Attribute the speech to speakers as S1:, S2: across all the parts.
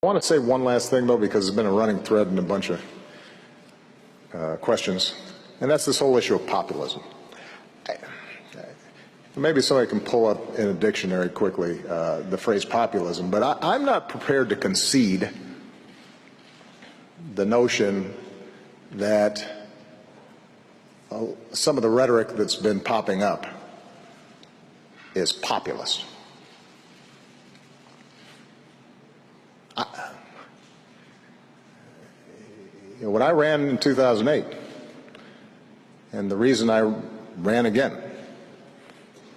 S1: I want to say one last thing, though, because it's been a running thread in a bunch of questions, and that's this whole issue of populism. Maybe somebody can pull up in a dictionary quickly the phrase populism, but I'm not prepared to concede the notion that some of the rhetoric that's been popping up is populist. When I ran in 2008, and the reason I ran again,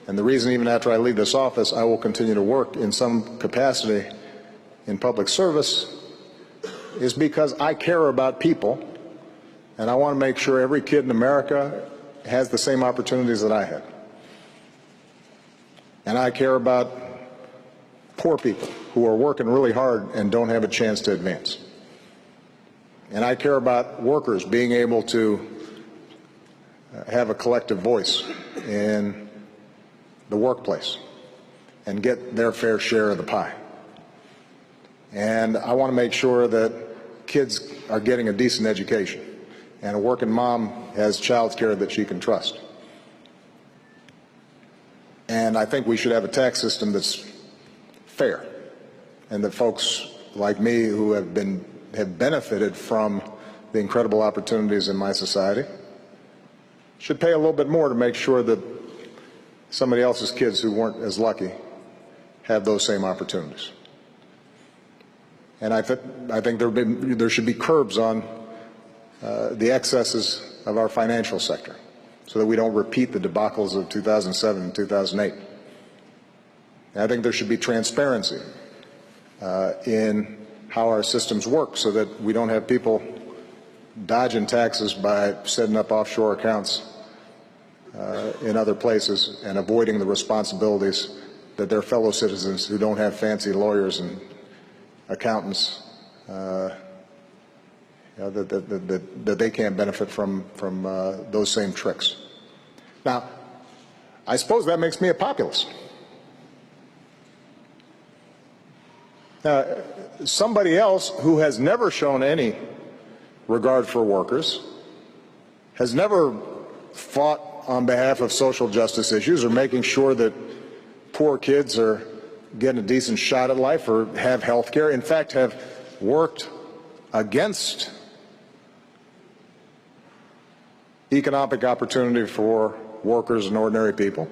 S1: and the reason even after I leave this office I will continue to work in some capacity in public service, is because I care about people, and I want to make sure every kid in America has the same opportunities that I had. And I care about poor people who are working really hard and don't have a chance to advance. And I care about workers being able to have a collective voice in the workplace and get their fair share of the pie. And I want to make sure that kids are getting a decent education and a working mom has child care that she can trust. And I think we should have a tax system that's fair, and that folks like me who have benefited from the incredible opportunities in my society should pay a little bit more to make sure that somebody else's kids who weren't as lucky have those same opportunities. And I think there should be curbs on the excesses of our financial sector so that we don't repeat the debacles of 2007 and 2008. And I think there should be transparency in how our systems work so that we don't have people dodging taxes by setting up offshore accounts in other places and avoiding the responsibilities that their fellow citizens who don't have fancy lawyers and accountants that they can't benefit from those same tricks. Now, I suppose that makes me a populist. Somebody else who has never shown any regard for workers, has never fought on behalf of social justice issues or making sure that poor kids are getting a decent shot at life or have health care, in fact have worked against economic opportunity for workers and ordinary people.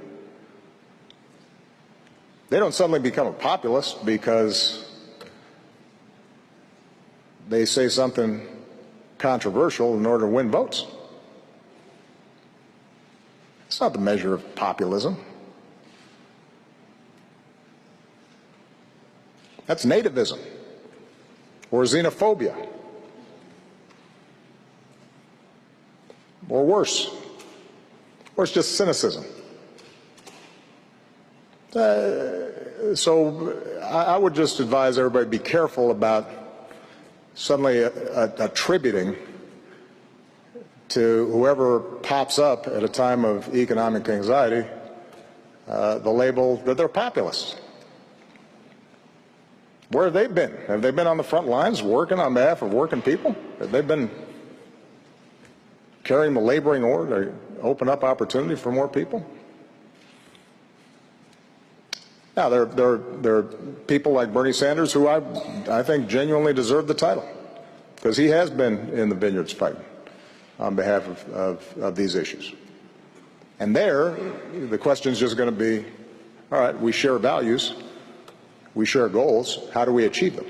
S1: They don't suddenly become a populist because they say something controversial in order to win votes. It's not the measure of populism. That's nativism or xenophobia or worse, or it's just cynicism. So I would just advise everybody be careful about suddenly attributing to whoever pops up at a time of economic anxiety the label that they're populists. Where have they been? Have they been on the front lines working on behalf of working people? Have they been carrying the laboring order to open up opportunity for more people? Now, there are people like Bernie Sanders who I think genuinely deserve the title, because he has been in the vineyards fighting on behalf of these issues. And there, the question is just going to be, all right, we share values, we share goals, how do we achieve them?